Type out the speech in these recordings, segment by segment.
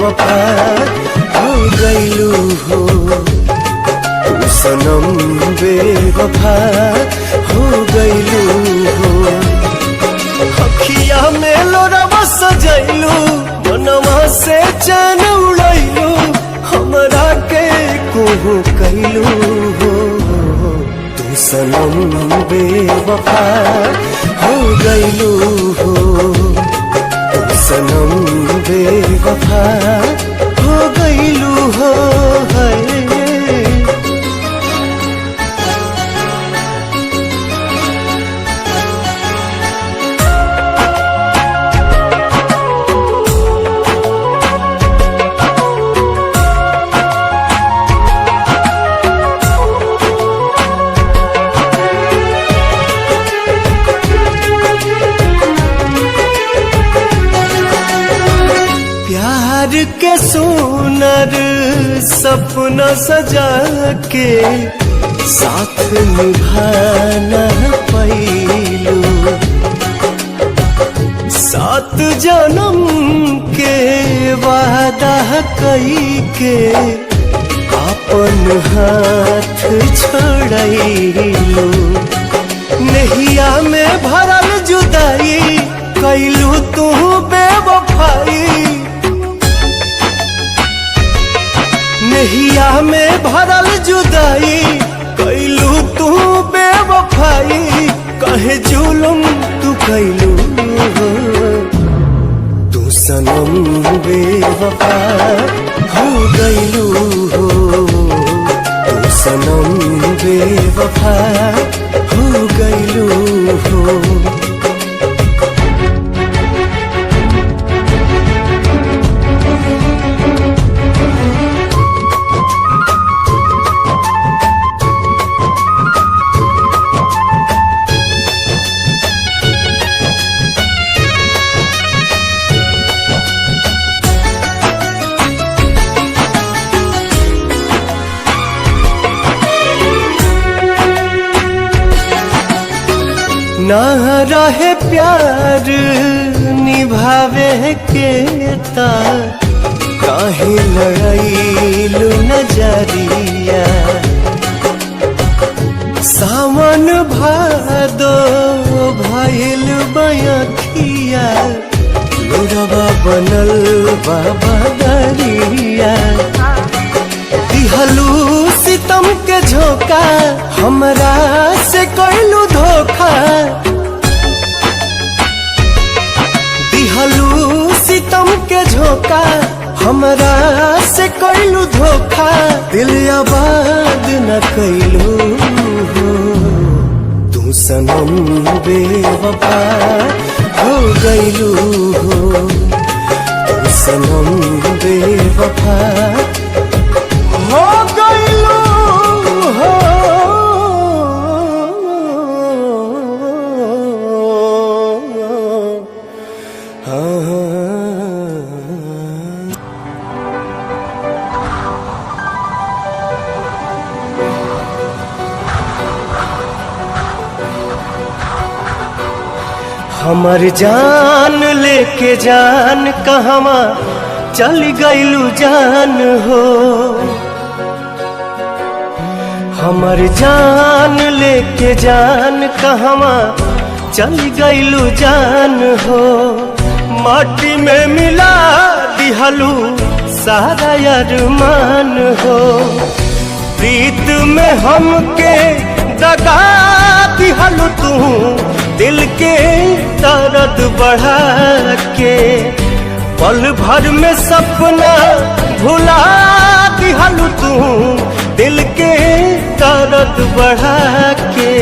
बेवफा हो गईलू हो, तू सनम बेवफा हो गईलू हो। अखिया में लोरवा सजैलू, मनवा से चैन उड़ैलू, हमरा के कोहू कैलू हो, तू सनम बेवफा हो गईलू हो, तू सनम बेवफा हो गईलू हो। प्यार के सुनर सपना सजा के साथ निभाना पैलू, 7 जन्म के वादा कई के अपन हाथ छोड़ैलू। नहिया में भरल जुदाई कैलू तू बेवफाई, नहिया में भरल जुदाई कैलू तू बेवफाई, कहे जुलुम तू कैलू हो, तू सनम बेवफा हो गईलू हो, तू सनम बेवफा हो गईलू हो। ना रहे प्यार निभावे के ता काहे लड़ाईलू नजरिया, सावन भादो भइल बयखिया, लोरवा बनल बाबा दरिया। दिहलू सितम के झोंका, हमरा से कैलू धोखा, दिहलू सितम के झोंका, हमरा से कैलू धोखा, दिल आबाद न कैलू हो, तू सनम बेवफा हो गईलू हो, तू सनम बेवफा हो गईलू हो। हमर जान लेके जान कहवा चल गईलू जान हो, हमर जान लेके जान कहवा चल गईलू जान हो। माटी में मिला दिहलू सारा अरमान हो, प्रीत में हमके दगा दिहलू तू, दिल के दर्द बढ़ा के, पल भर में सपना भुला दिहलू तू, दिल के दर्द बढ़ा के।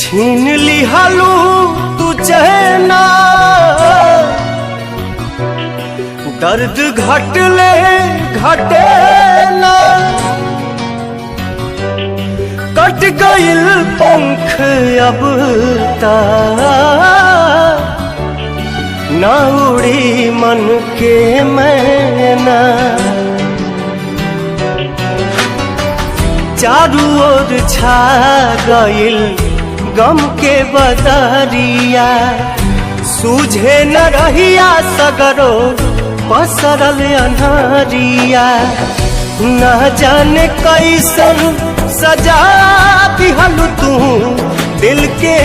छीन लिहलू तू चैना, दर्द घटले घटे ना, कट गइल पंख अब ता ना उड़ी मन के मैना, चारू ओर छा गइल गम के बदरिया, सूझे न रहिया सगरो पसरल अन्हरिया। न जाने कैसन सजा दिहल तू दिल के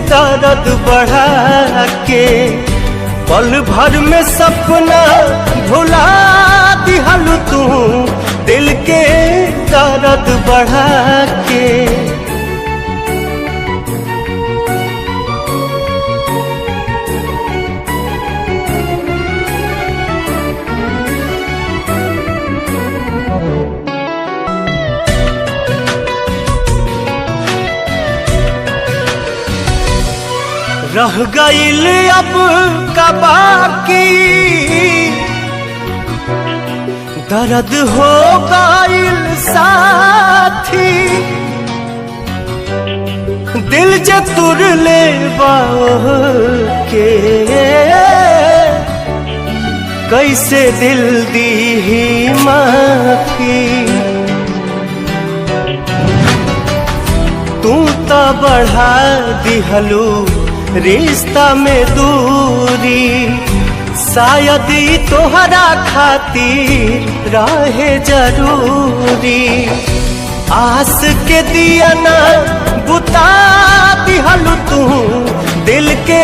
दर्द बढ़ा के, पल भर में सपना भुला दिहल तू दिल के दर्द बढ़ा के। रह गइल अब का बाकी, दर्द हो गइल साथी, दिल जे तुर ले के कैसे दिल दी ही माफी। तू तो बढ़ा दिहलू रिश्ता में दूरी, शायद तोहरा खातिर रहे जरूरी। आस के दिया ना बुता दिहल तू दिल के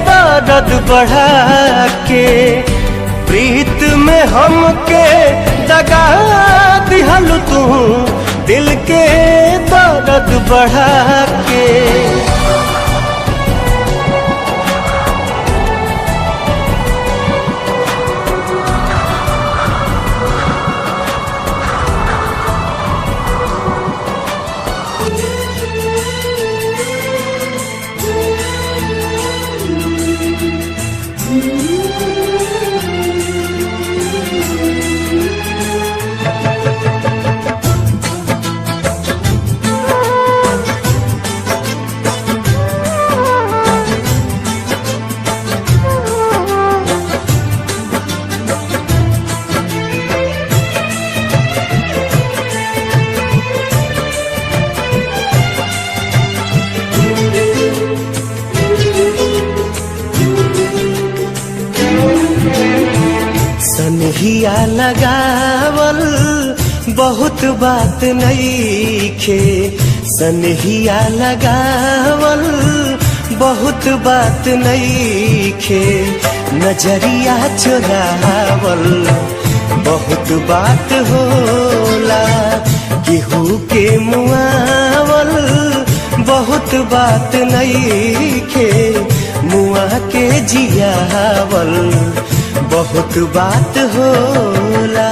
दर्द बढ़ा के, प्रीत में हमके दगा दिहल तू दिल के दर्द बढ़ा के। सनहिया लगावल बहुत बात नइखे, सनहिया लगावल बहुत बात नइखे, नजरिया चुरावल बहुत बात होला, केहू के मुआवल बहुत बात नइखे, मुआ के जियावल बहुत बात होला।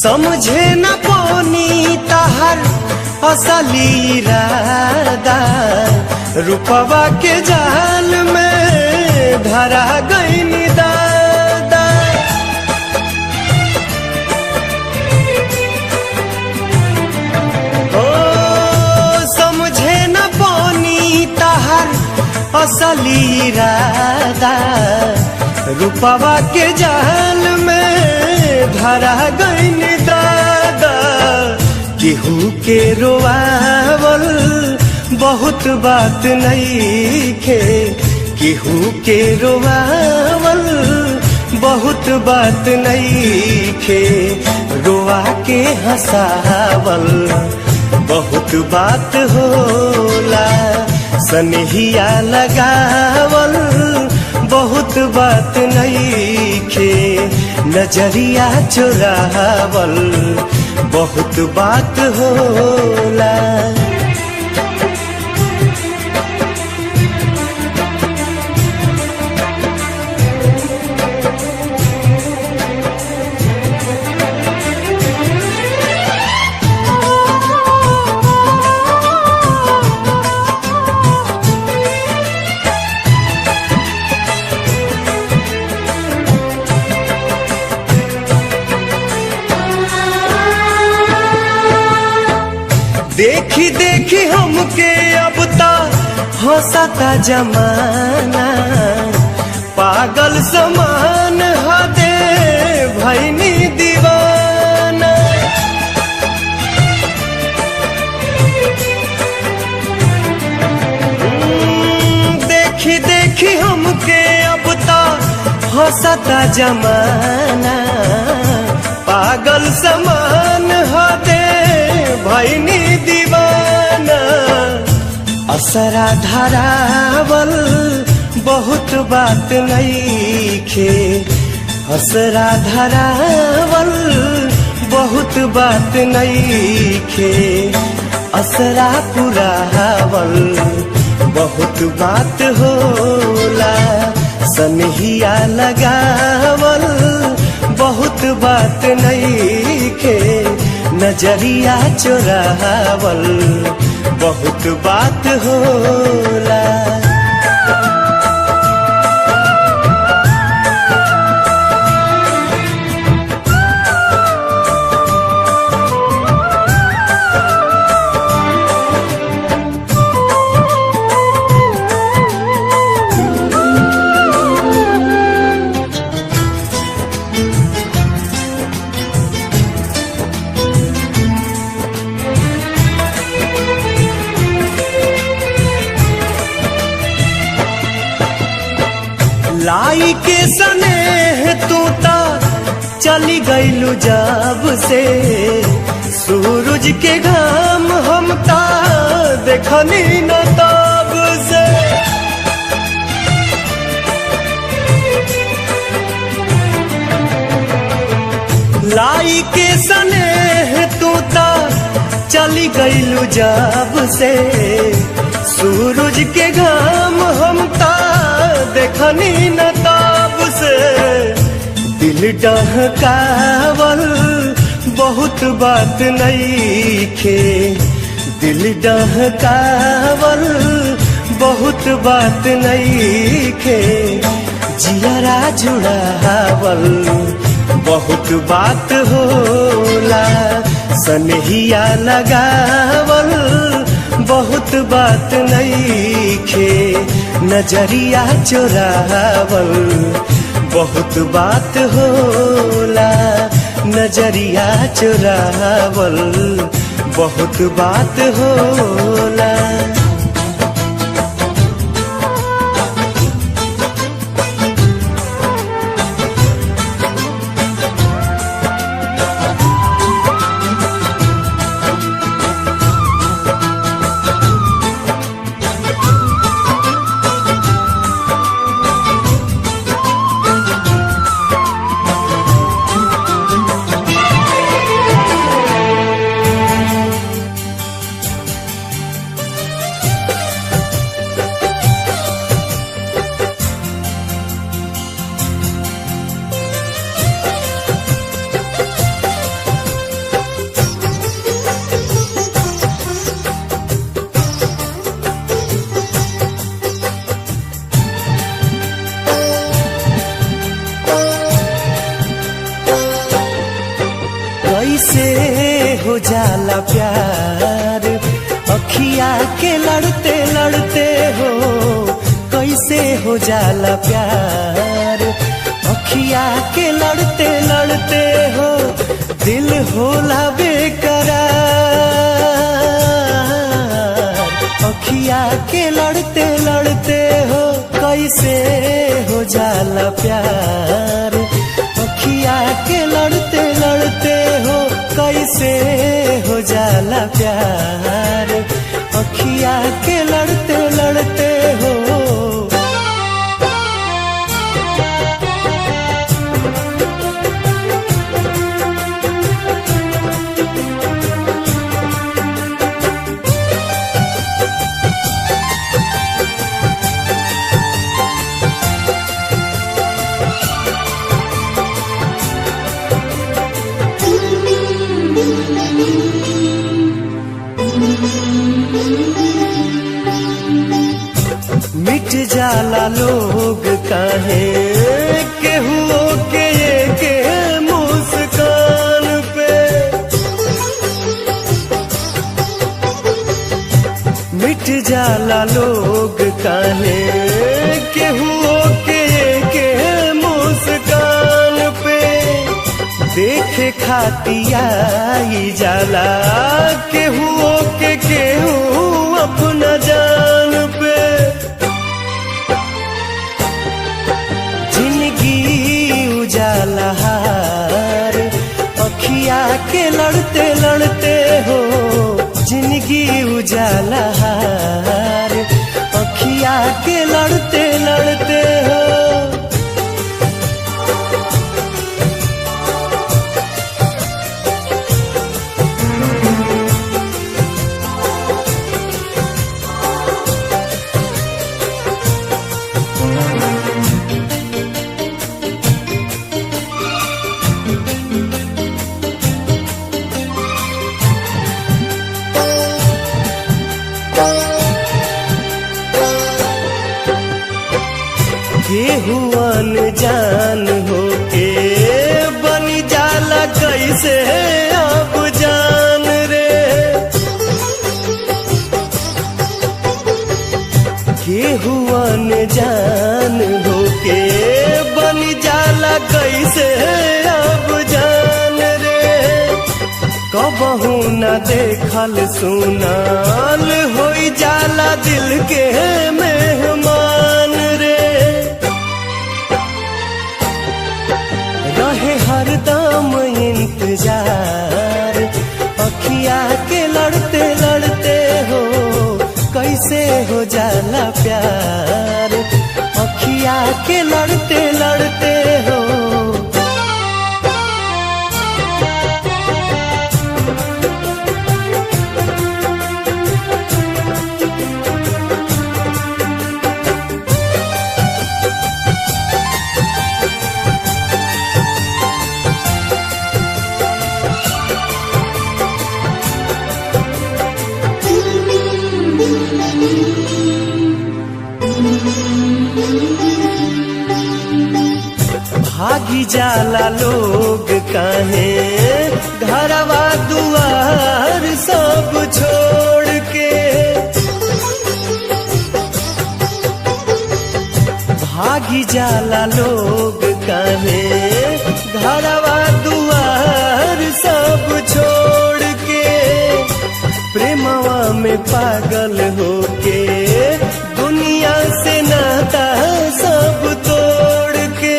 समझे न पानी तहर असली इरादा, रुपवा के जाल में धरा गई दादा। ओ समझे न पानी तहर असली इरादा, रुपवा के जाल में धरा गई दादा। केहू के रोआवल बहुत बात नइखे, केहू के रोआवल बहुत बात नइखे, रोआ के हंसावल बहुत बात होला, सनहिया लगावल बहुत बात नइखे, नजरिया चुरावल बहुत बात होला। देखी देखी हमके अब ता हंसता जमाना, पागल समान हदे भैनी दीवाना। देखी देखी हमके अब ता हंसता जमाना, पागल समान हदे भैनी दीवाना। असरा धरावल बहुत बात नइखे, असरा धरावल बहुत बात नइखे, असरा पुरावल बहुत बात होला। सनहिया लगावल बहुत बात नइखे, नजरिया चुरावल बहुत बात होला। लाई के सनेह तू ता चली गईलू जब से, सूरज के घाम हम ता देखनी न तब से। लाई के सनेह तू ता चली गईलू जब से, सूरज के घाम हम ता देखनी न तब से। दिल डहकावल बहुत बात नइखे, दिल डहकावल बहुत बात नइखे, जियरा जुड़ावल बहुत बात होला। सनहिया लगावल बहुत बात नइखे, नजरिया चुरावल बहुत बात होला। नजरिया चुरावल बहुत बात होला। कैसे हो जाला प्यार अखिया के लड़ते लड़ते हो, कैसे हो जाला प्यार अखिया के लड़ते लड़ते हो। दिल होला बेकरार अखिया के लड़ते लड़ते हो, कैसे हो जाला प्यार अखिया के लड़ते लड़ते हो। कैसे हो जाला प्यार अखिया के लड़ते लड़ते हो। जाला लोग काहे केहुओ के मुस्कान पे। मिट जाला लोग काहे केहुओ के मुस्कान पे। देखे खातिया जाला केहुओ के केहू अपना जान पे। जिंदगी उजाला हार अखिया के लड़ते लड़ते हो। जिंदगी उजाला हार अखिया के लड़ते लड़ते हो। केहू अनजान होके बनी जाला कैसे अब जान रे। केहू अनजान होके बनी जाला कैसे अब जान रे। कबहू न देखल सुनाल होई जाला दिल के मेहमान रे। रहे हरदम इंतजार अखिया के लड़ते लड़ते हो। कैसे हो जाला प्यार अखिया के लड़ते लड़ते हो। भागी जाला लोग काहे घरवा दुआर सब छोड़ के। भागी जाला लोग काहे घरवा दुआर सब छोड़ के। प्रेमवा में पागल होके दुनिया से नाता सब तोड़ के।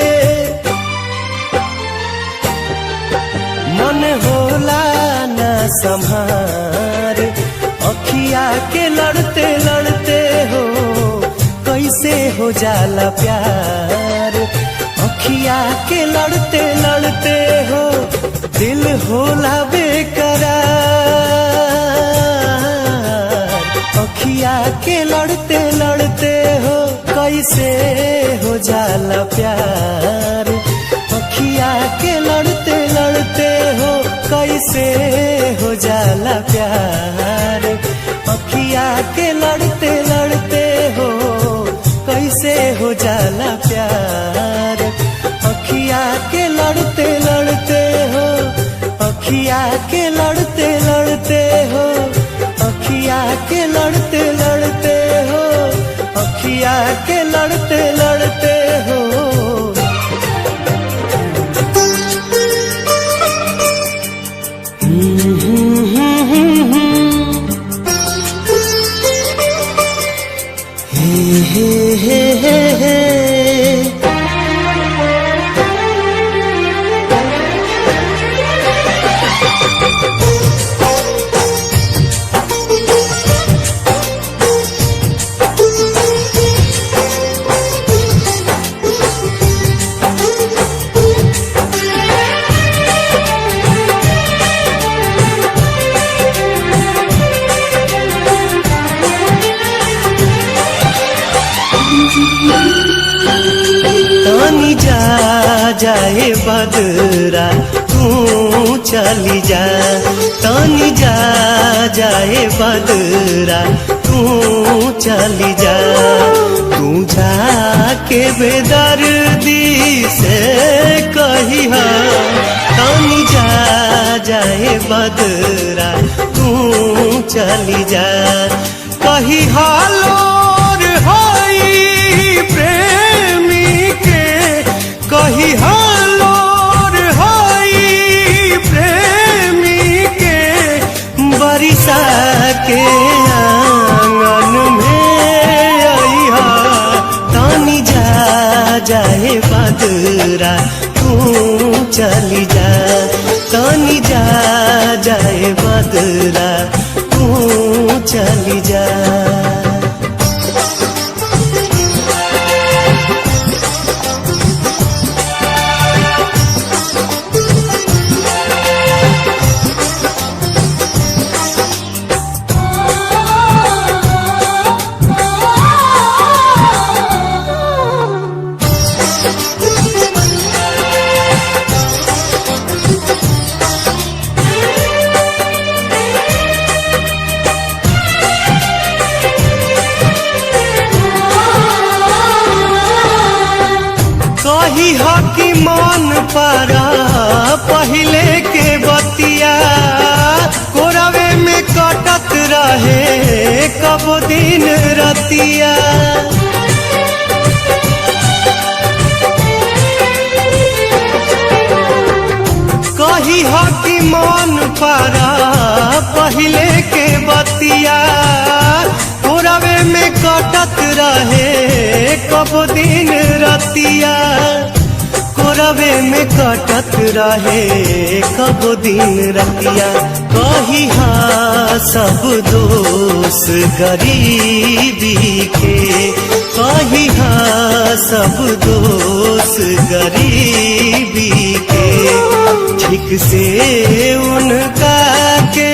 मन होला ना संभार अखिया के लड़ते लड़ते हो। कैसे हो जाला प्यार अखिया के लड़ते लड़ते हो। दिल होला बेकरार अखिया के लड़ते लड़ते हो। कैसे हो जाला प्यार अखिया के लड़ते लड़ते हो। कैसे हो जाला प्यार अखिया के लड़ते लड़ते हो। कैसे हो जाला प्यार अखिया के लड़ते लड़ते हो। अखिया के लड़ते लड़ते हो। अखिया के लड़ते लड़ते हो। अखिया के लड़ते लड़ते हो। जाए बदरा तू चली जा, तानी जा जाए बदरा तू चली जा, तू जाके बेदर्दी से कहिया तानी जा जाए बदरा तू चली जा कही हालोर हई प्रेमी के कही हालोर हई प्रेमी के बरिसा के आंगन में अइहा तानी जा जाए बदरा तू चली जा तानी जा जाए बदरा तू चली जा कही हकी मन पारा पहले के बतिया कोरवे में कटत रहे कब दिन रतिया कही हकी मन पारा पहले के बतिया कोरवे में कटत रहे कब दिन रतिया कोरवे में कटत रहे कब दिन रतिया कही सब दोष गरीबी के कही सब दोष गरीबी के ठीक से उनका के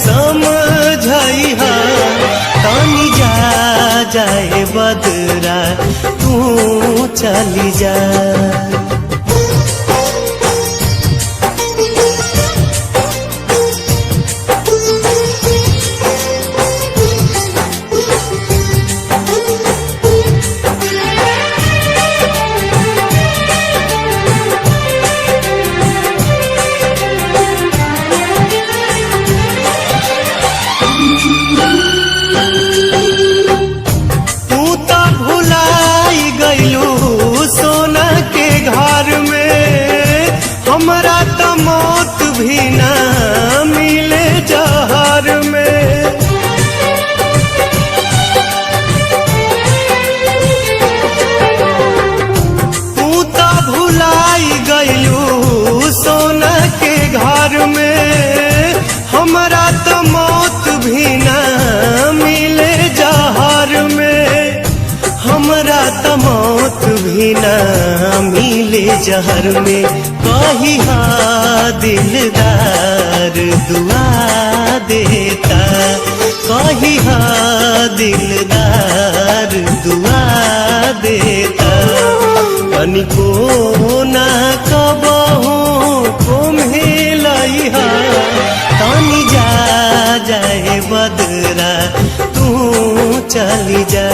समझइहा तानी जा जाए बदरा तू चली जा हमरा त मौत भी ना मिले जहर में तू त भुलाई गइलू सोना के घर में हमरा त मौत भी ना मिले जहर में हमरा त मौत भी ना मिले जहर में कही दिलदार दुआ देता कही दिलदार दुआ देता कनिको ना कबहू कुम्हिलइहा तानी जा जाए बदरा तू चली जा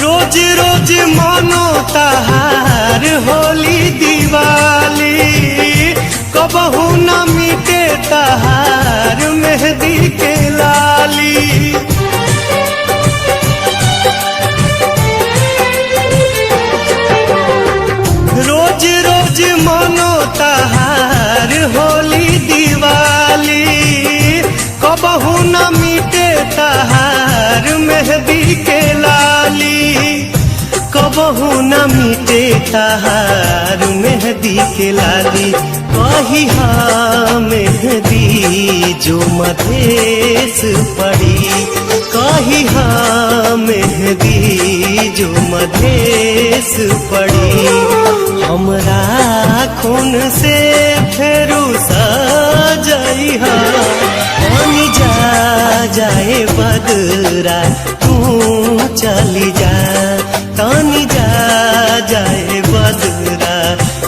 रोज रोज मानो तहार होली दिवाली कबहू न मिटे तहार मेहंदी के लाली रोज रोज मानो तहार होली दिवाली कबहू न मिटे तहार मेहंदी के लाली कबहू न मिटे तहार मेहंदी के लाली कही मेहंदी जो मधेस पड़ी, कही हाँ मेहंदी जो मधेस पड़ी। हमरा खून से फेरू सजाई हा, पानी जा जाए बदरा तू चली जा, तानी जा जाए बदरा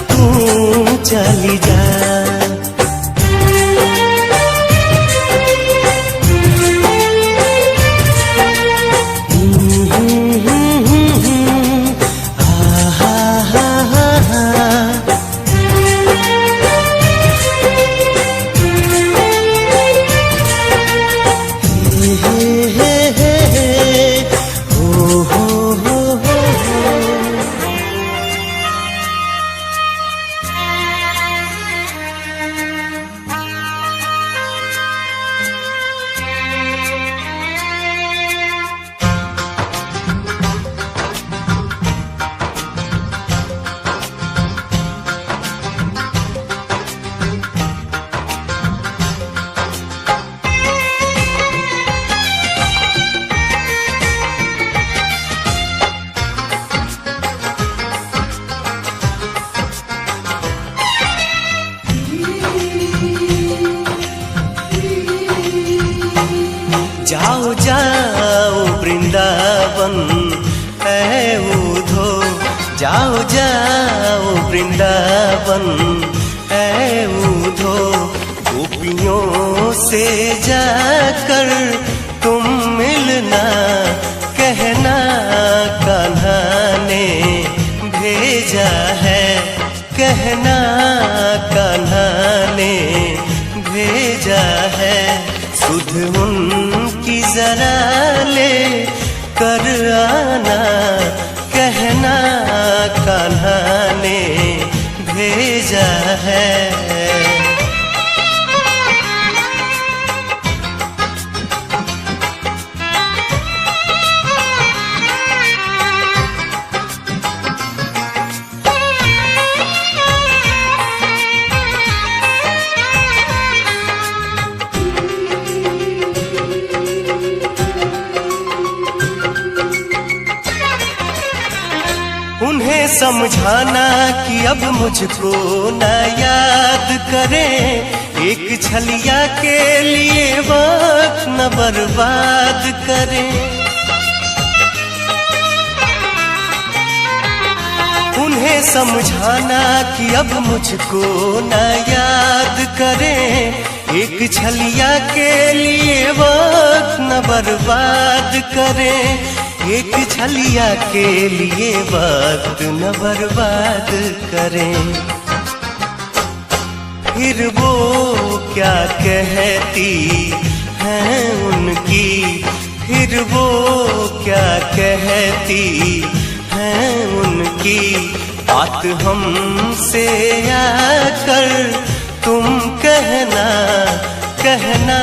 तू चली जा। जाओ जाओ वृंदावन है उधो, जाओ जाओ वृंदावन है उधो। गोपियों से जाकर तुम मिलना, कहना कान्हा ने भेजा है, कहना कान्हा ने भेजा है। सुध उनकी जरा ले कर आना, कहना कान्हा ने भेजा है। उन्हें समझाना कि अब मुझको न याद करें, एक छलिया के लिए वक्त न बर्बाद करें। उन्हें समझाना कि अब मुझको न याद करें, एक छलिया के लिए वक्त न बर्बाद करें। एक छलिया के लिए वक्त न बर्बाद करें। फिर वो क्या कहती हैं उनकी, फिर वो क्या कहती हैं उनकी। बात हमसे आकर तुम कहना, कहना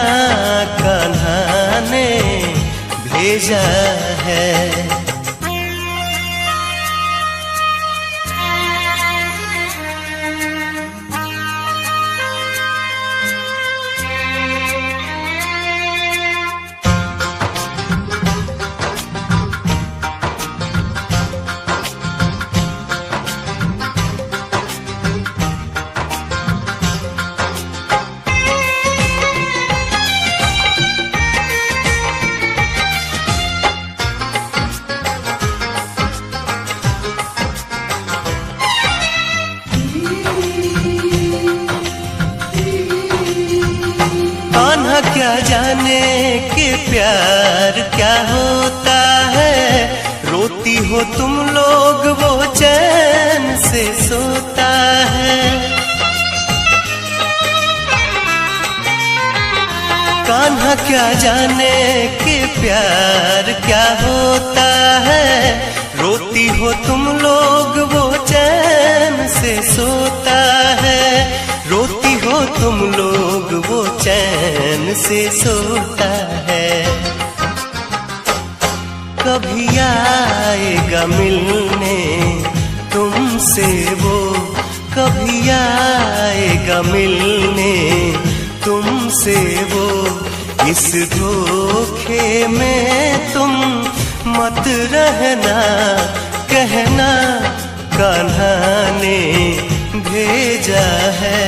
कान्हा ने भेजा है। क्या जाने कि प्यार क्या होता है, रोती हो तुम लोग वो चैन से सोता है। कान्हा क्या जाने कि प्यार क्या होता है, रोती हो तुम लोग वो चैन से सोता है। रोती हो तुम लोग वो चैन से सोता है। कभी आएगा मिलने तुमसे वो, कभी आएगा मिलने तुमसे वो, इस धोखे में तुम मत रहना, कहना कान्हा ने भेजा है।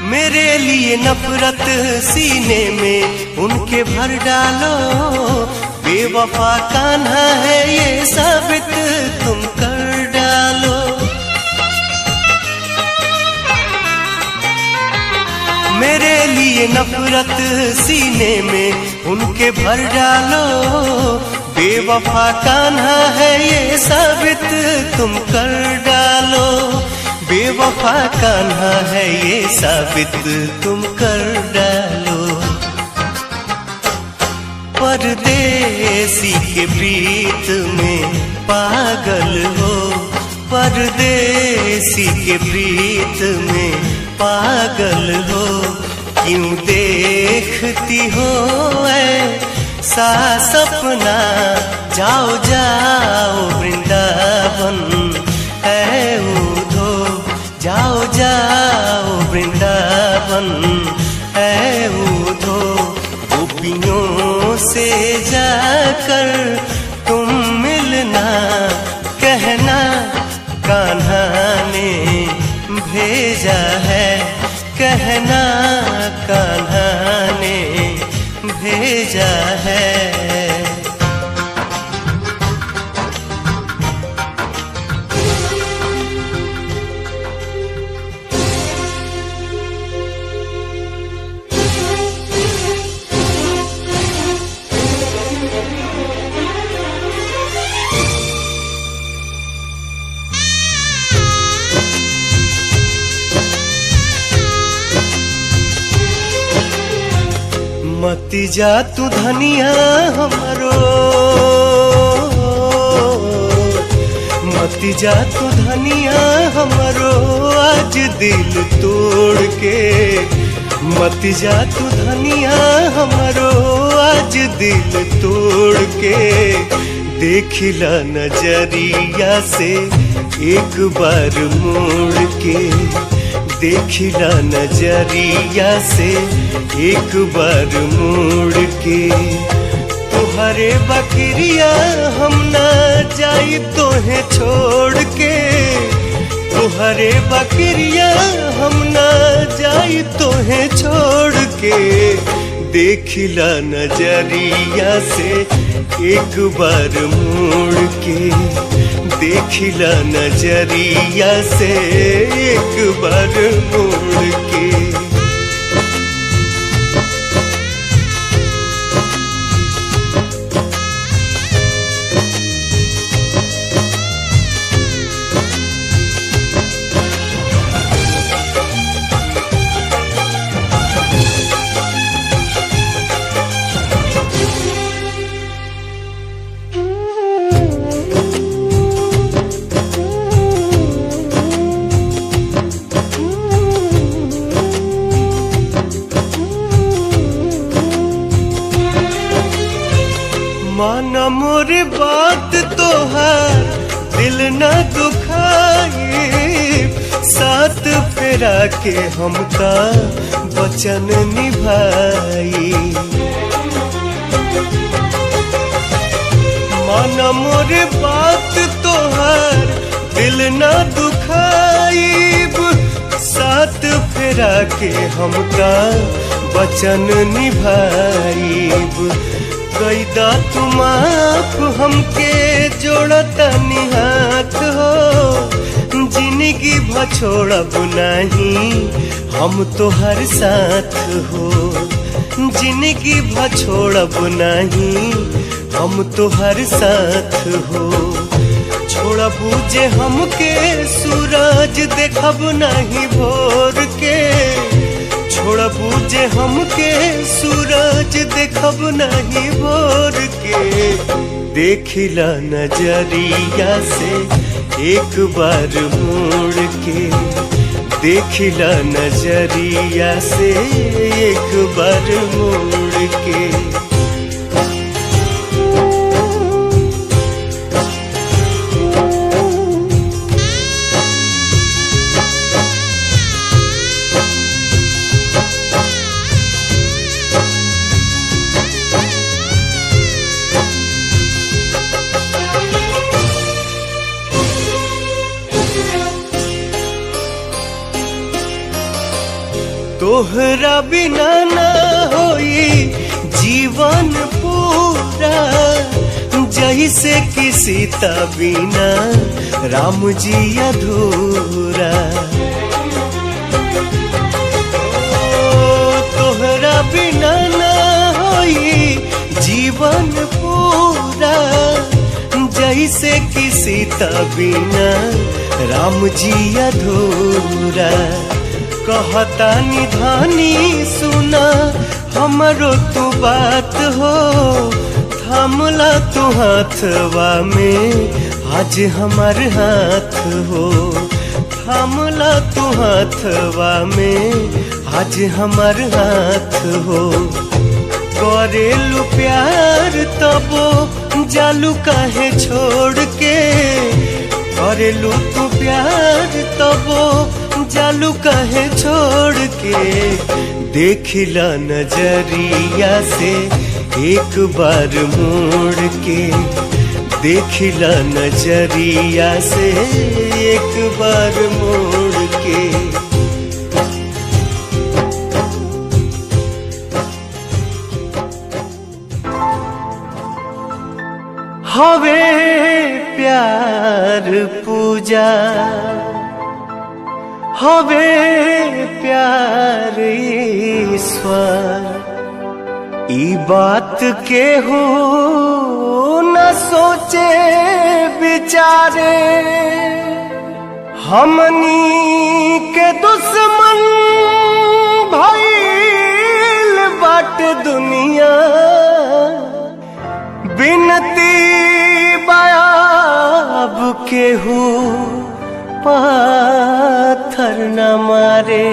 मेरे लिए नफरत सीने में उनके भर डालो, बेवफा कान्हा है ये साबित तुम कर डालो। मेरे लिए नफरत सीने में उनके भर डालो, बेवफा कान्हा है ये साबित तुम कर डालो। बेवफा कान्हा है ये साबित तुम कर डालो। परदेसी के प्रीत में पागल हो, परदेसी के प्रीत में पागल हो, क्यों देखती हो ऐसा सपना। जाओ जाओ वृंदावन है उधो, जाओ जाओ वृंदावन है उधो। गोपियों से जाकर तुम मिलना, कहना कान्हा ने भेजा है, कहना कान्हा ने भेजा है। मती जा तू धनिया हमारो, मती जा तू धनिया हमारो, आज दिल तोड़ के। मती जा तू धनिया हमारो, आज दिल तोड़ के। देखिला नजरिया से एक बार मोड़ के, देखिला नजरिया से एक बार मोड़ के। तुहरे बकरिया हम ना जाई तोहे छोड़ के, तुहरे बकरिया हम ना जाई तोहे छोड़ के। देखिला नजरिया से एक बार मोड़ के, देखिला नजरिया से एक बार मोड़ के। माना मोर बात तोहार दिल न दुखाए, साथ फेरा के हमका वचन निभाई। माना मोर बात तोहार दिल न दुखाइब, साथ फेरा के हमका वचन निभाइब। कैदा तुम आप हमके जोड़ता निहाथ हो, जिंदगी भछोड़ब नहीं हम तो हर साथ हो। जिंदगी भछोड़ब नहीं हम तो हर साथ हो। छोड़बू जे हमके सूरज देखब नहीं भोर के, छोड़बू जे हमके सूरज देखब नहीं भोर के। देखिला नजरिया से एक बार मुड़ के, देखिला नजरिया से एक बार मुड़ के। तोहरा बिना ना होई जीवन पूरा, जैसे कि सीता बिना राम जी अधूरा। तोहरा बिना ना होई जीवन पूरा, जैसे कि सीता बिना राम जी अधूरा। कहता निधानी सुना हमरो तू बात हो, थामला तू हाथवा में आज हमार हाथ हो। थामला तू हाथवा में आज हमार हाथ हो। करेलू प्यार तबो जालू काहे छोड़ के, करेलू तू प्यार तबो जालू काहे छोड़ के। देखिला नजरिया से एक बार मुड़ के, देखिला नजरिया से एक बार मुड़ के। हवे प्यार पूजा, हवे प्यार ईश्वर, ई बात के हो न सोचे विचारे। हमनी के दुश्मन भइल बाटे दुनिया, बिनती बायाब के हो पाथर न मारे।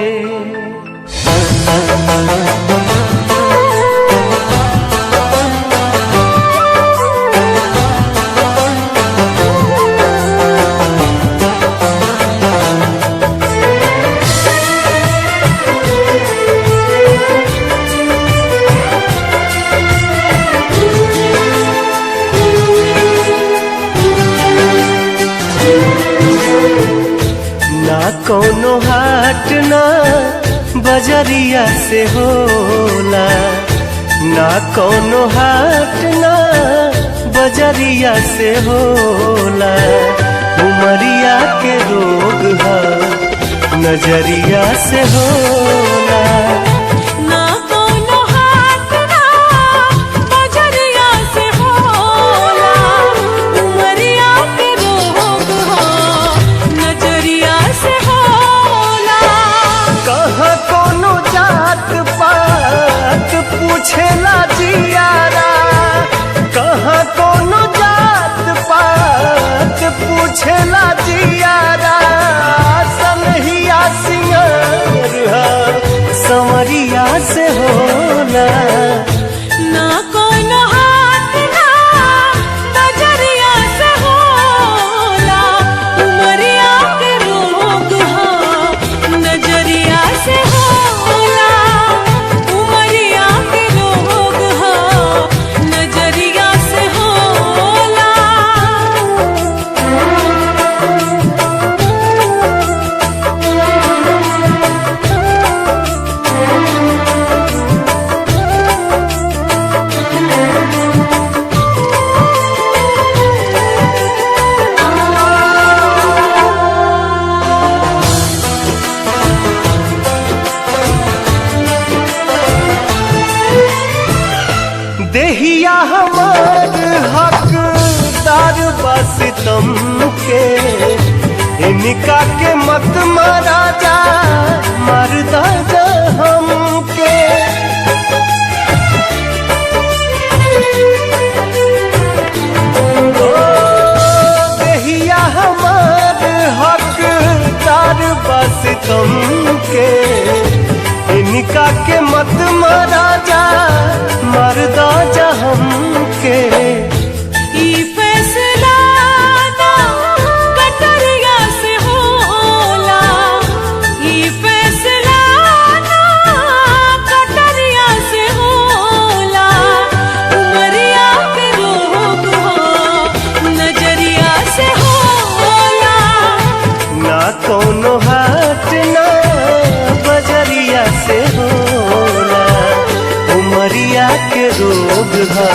ना कोनो हाट ना बजरिया से होला, ना कोनो हाट ना बजरिया से होला। उमरिया के रोग है नजरिया से होला। पूछेला जियारा कहाँ कोनो जात पात, पूछेला जियारा सनहिया सिंगार संवरिया से होला। ना कोनो हाथ ना नजरिया से होला, उमरिया के रोग हो नजरिया से होला। उमरिया के रोग हो नजरिया से होला। देहिया हमार हकदार बस तुम के, इनका के मत मारा जा मरदा जा। हमके। ओ देहिया हमार हकदार बस तुमके, इनका के मत मारा जा मरदा जा हमके। ई फैसला ना कटरिया से होला, ई फैसला ना कटरिया से होला। उमरिया के रोग हो नजरिया से होला। ना कोनो हाट ना बजरिया से होला, उमरिया के रोग है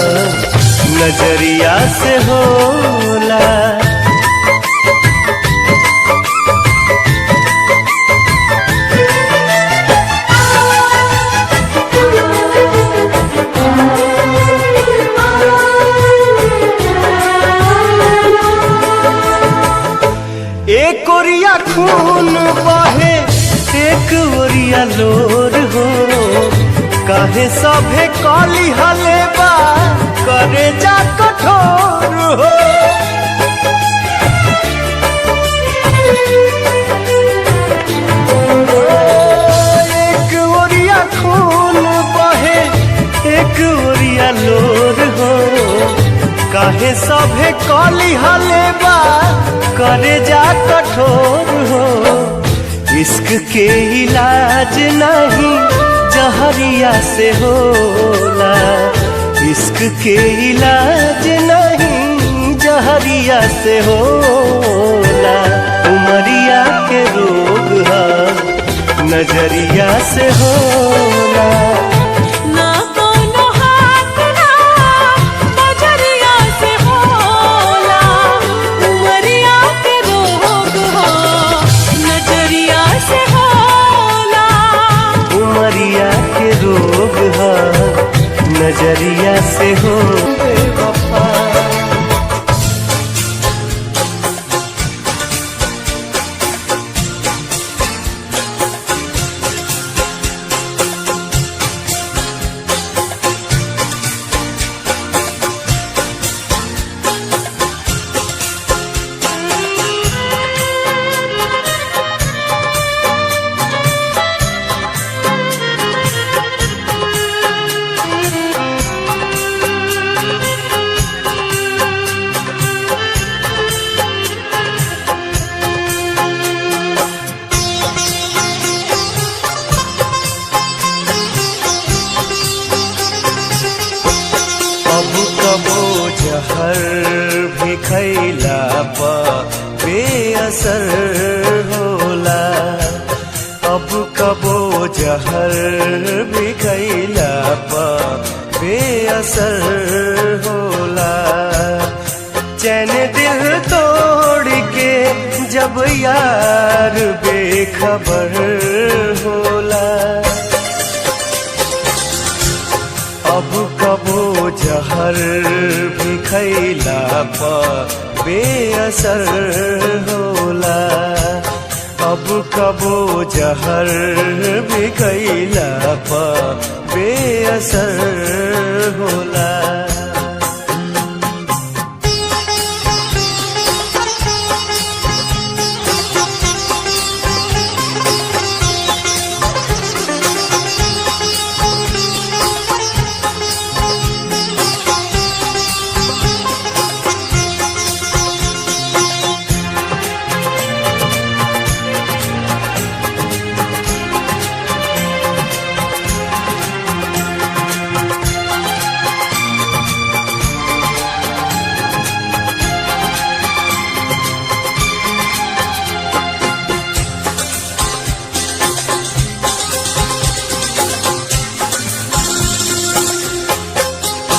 नजरिया से होला। एक ओरिया खून बहे एक ओरिया लोर हो, काहे सभे काली हलेबा करे जा कठोर हो। एक ओरिया खून बहे एक ओरिया लोर हो, काहे सभे काली हलेबा करे जा कठोर हो। इश्क के इलाज नहीं जहरिया से होला, इश्क के इलाज नहीं जहरिया से होला। उमरिया के रोग है नजरिया से होला। ना कोनो हाथ ना बजरिया से होला। उमरिया के रोग हो नजरिया से होला। उमरिया के रोग है नजरिया से हो। बेवफा जहर भी खैला पा बेअसर होला। अब कबो जहर भी खैला पा बेअसर होला। चैन दिल तोड़ के जब यार बेखबर होला। अब कबो जहर भी खैला पा बेअसर होला। अब कबो जहर भी खैला पा बेअसर होला।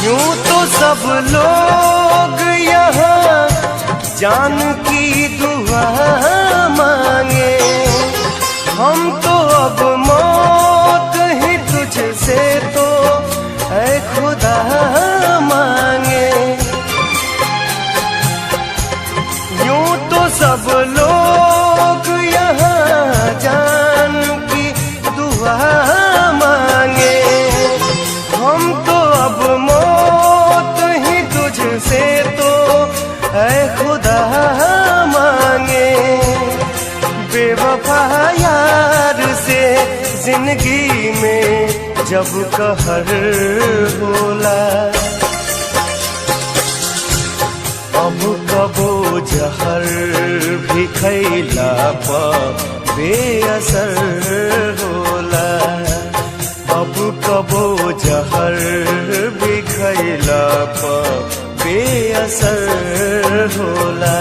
यूं तो सब लोग यहाँ जान की दुआ मांगे, हम तो अब मौत ही तुझसे तो ऐ खुदा मांगे। यूं तो सब लोग यहाँ जान की दुआ है खुदा मांगे बेवफा यार से जिंदगी में जब कहर होला। अब कबो जहर भी खैला पा बेअसर होला। अब कबो जहर भी खैला पा बेअसर होला।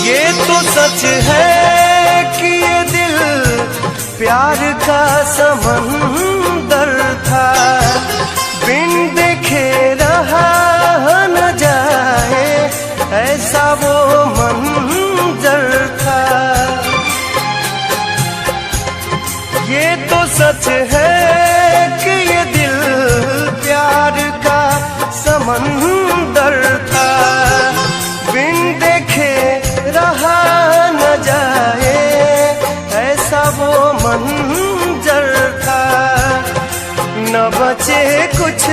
ये तो सच है कि ये दिल प्यार का समंदर था, बिन देखे रहा न जाए ऐसा वो मंजर था। ये तो सच है कि ये दिल प्यार का समंदर था, बिन देखे रहा न जाए ऐसा वो मंजर था। न बचे कुछ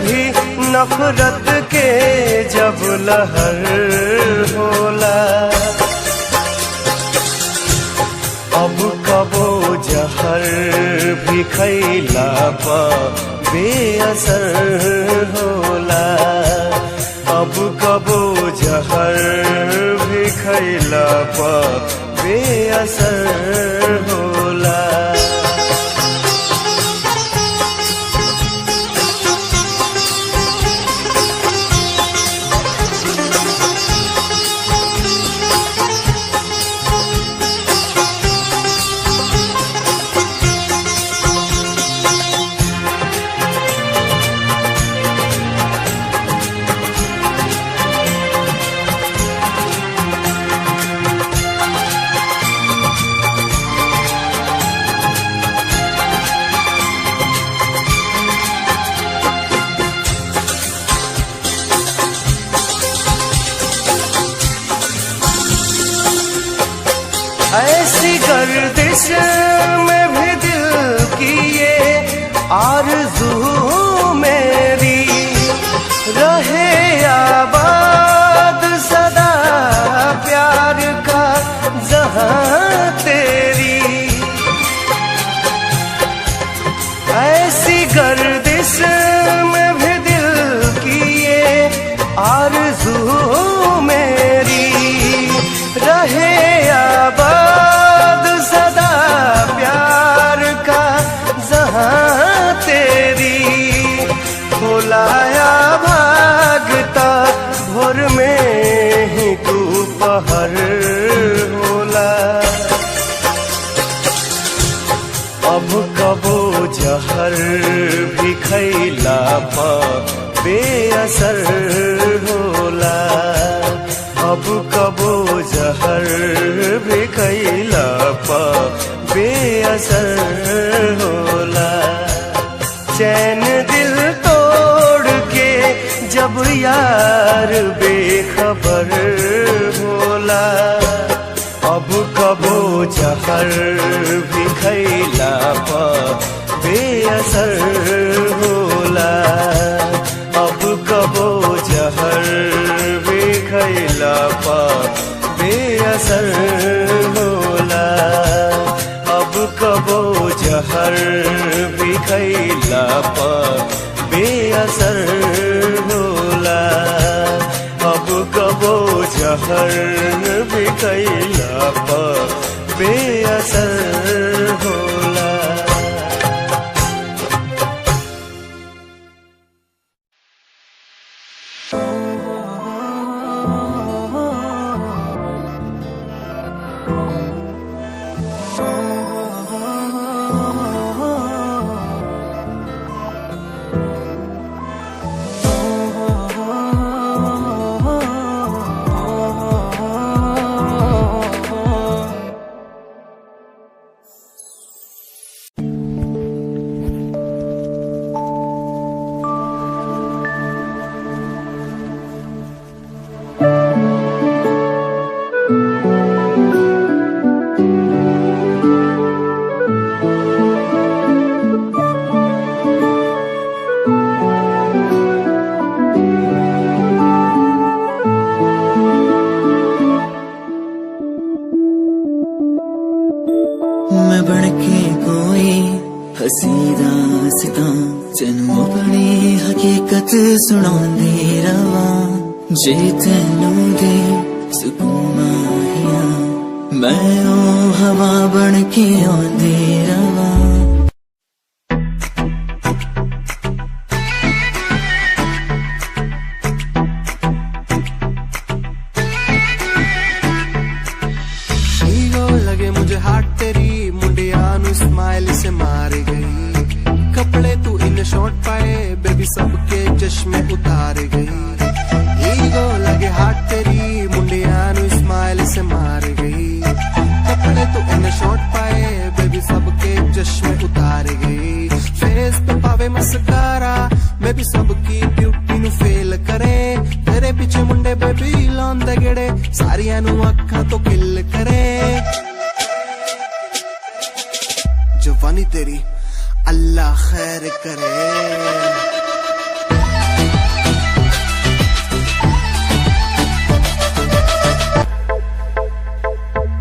भी नफरत के जब लहर होला। अब कबो जहर भी खैला पा बेअसर होला। अब कबो जहर भी खैला पा बेअसर होला। ऐसी गर्दिश में भी दिल की ये आरज़ू मेरी रहे आबाद सदा प्यार का जहां तेरी। ऐसी गर्दिश में भी दिल की ये आरज़ू मेरी रहे आबाद सदा प्यार का जहां तेरी। बुलाया भागता भोर में ही तू पहर होला। अब कबो जहर भी खैला पा बेअसर होला। अब कबो जहर भी खैला पा बेअसर होला। चैन दिल तोड़ के जब यार बेखबर होला। अब कबो जहर भी खैला पा बेअसर होला। अब कबो जहर भी खैला पा बेअसर होला। अब कबो जहर भी खैला पा बेअसर होला। अब कबो जहर भी खैला पा बेअसर होला। मैं बनके कोई हसी दास्तां तेनू अपनी हकीकत सुनांदी रवां जे तेनू दे सुकून माहिया मैं ओ हवा बनके आंदी रवां लगे मुझे हाथ तेरी मुंडिया नु स्माइल से मार गई कपड़े तू इन शॉर्ट पाए बेबी सबके चश्मे उतार गई ईगो लगे हाथ तेरी मुंडिया नु स्माइल से मार गई कपड़े तू इन शॉर्ट पाए बेबी सबके चश्मे उतार गई फेस पे पावे मस्कारा बेबी सबकी ब्यूटी नु फेल करे तेरे पीछे मुंडे बेबी लांदे गेड़े सारियां नु अखा तो किल करे जवानी तेरी अल्लाह खैर करे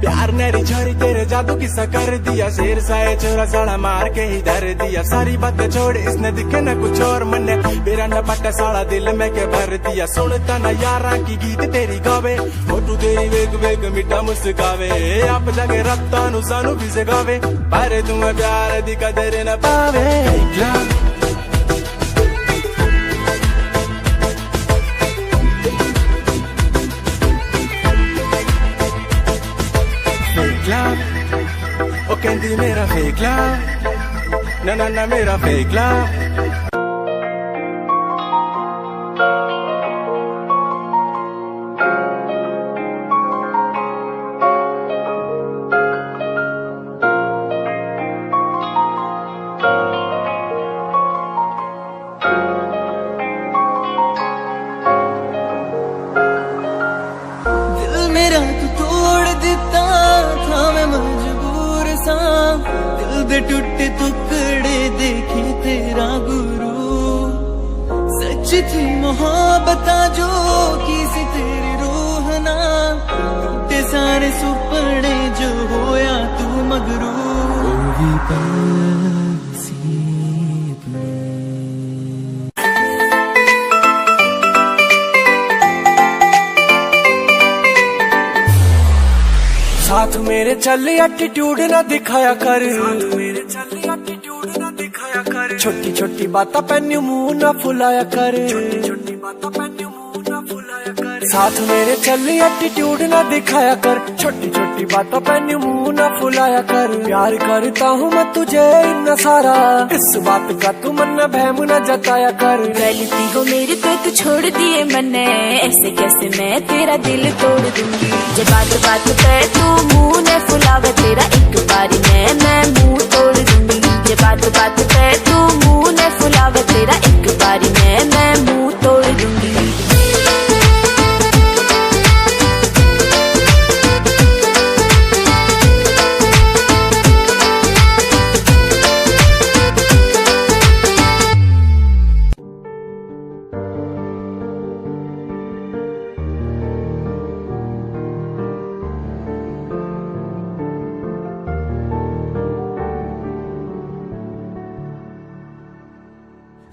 प्यार नेरी झरी तेरे जादू किस्सा कर दिया शेर साए चोरा साड़ा मार के ही धर दिया सारी बातें छोड़ इसने दिखे न कुछ और मन्ने मेरा न पट्टा साड़ा दिल में के भर दिया सुनता न यारा की गीत तेरी गावे फोटू तेरी वेग वेग मिठा मुस्कावे आप जाके रत्ता नु सानू भी जगावे पर तुम्हें प्यार दी कदर न पावे ओ कहती मेरा फेक लव ना ना ना मेरा फेक लव दिल मेरा तू तोड़ दिता था मैं मजबूर सा दिल दे टूटे टुकड़े देखे तेरा गुरु सच थी मोहब्बत जो किसी तेरी रूह ना टूटे सारे सुपने जो होया तू मगरू भी साथ मेरे चल एटीट्यूड ना दिखाया कर मेरे चल एटीट्यूड ना दिखाया कर छोटी छोटी बातें पे मुंह ना फुलाया कर छोटी छोटी बातें पे मुंह ना फुलाया कर साथ मेरे चल एटीट्यूड ना दिखाया कर छोटी छोटी बातों पे मुंह ना फुलाया कर प्यार करता हूँ मैं तुझे इतना सारा इस बात का तू मन बहम न जताया कर गलती हो मेरी तो तू छोड़ दिए मैंने ऐसे कैसे मैं तेरा दिल तोड़ दूंगी जब बात बात पे तू मुंह ने फुलावे तेरा एक बारी मैं मुंह तोड़ दूंगी जब बात बात पे तू मुंह ने फुलावे तेरा एक बारी मैं मुंह तोड़ दूंगी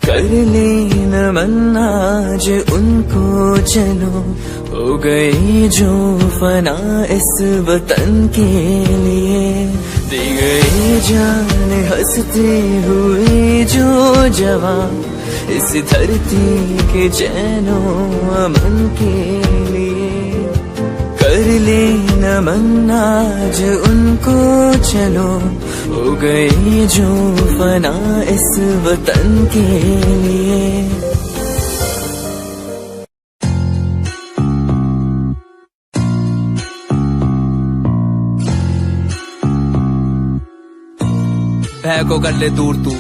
कर लेना मन आज उनको चलो हो गई जो फना इस वतन के लिए दी गई जान हंसते हुए जो जवान इस धरती के चैनो अमन के लिए कर लेना मन आज उनको चलो हो गई जो फना इस वतन के लिए भय को कर ले दूर तू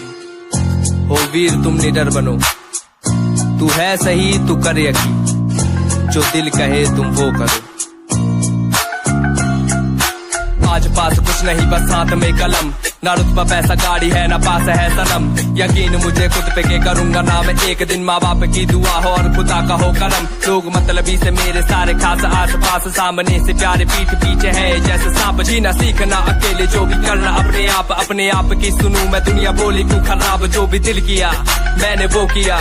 हो वीर तुम निडर बनो तू है सही तू कर यकीन जो दिल कहे तुम वो करो आज पास कुछ नहीं बस हाथ में कलम ना रुतबा पैसा गाड़ी है ना पास है सनम। यकीन मुझे खुद पे के करूंगा ना मैं एक दिन, माँ बाप की दुआ हो और खुदा का हो करम। लोग मतलबी से मेरे सारे खास आस पास, सामने से प्यारे पीठ पीछे है जैसे सांप। जीना सीखना अकेले जो भी करना अपने आप की सुनूं मैं दुनिया बोली क्यों खराब। जो भी दिल किया मैंने वो किया,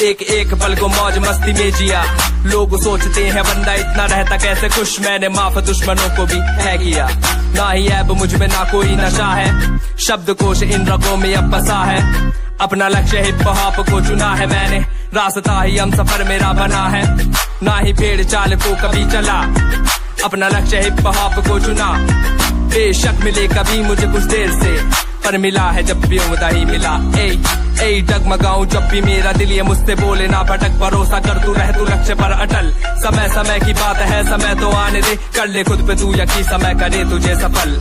एक एक पल को मौज मस्ती में जिया। लोग सोचते हैं बंदा इतना रहता कैसे खुश, मैंने माफ दुश्मनों को भी है किया। ना ही ऐब मुझ में ना कोई नशा है, शब्दकोश इन रगों में अब बसा है। अपना लक्ष्य हिप हॉप को चुना है मैंने, रास्ता ही हम सफर मेरा बना है। ना ही भेड़ चाल को कभी चला, अपना लक्ष्य हिप हॉप को चुना। बेशक मिले कभी मुझे कुछ देर से, पर मिला है जब भी उम्दा ही मिला। ए डगमगाऊं जब भी मेरा दिल ये मुझसे बोले ना भटक, भरोसा कर तू रह तू लक्ष्य पर अटल। समय समय की बात है, समय तो आने दे, कर ले खुद पे तू यकीन, समय करे तुझे सफल।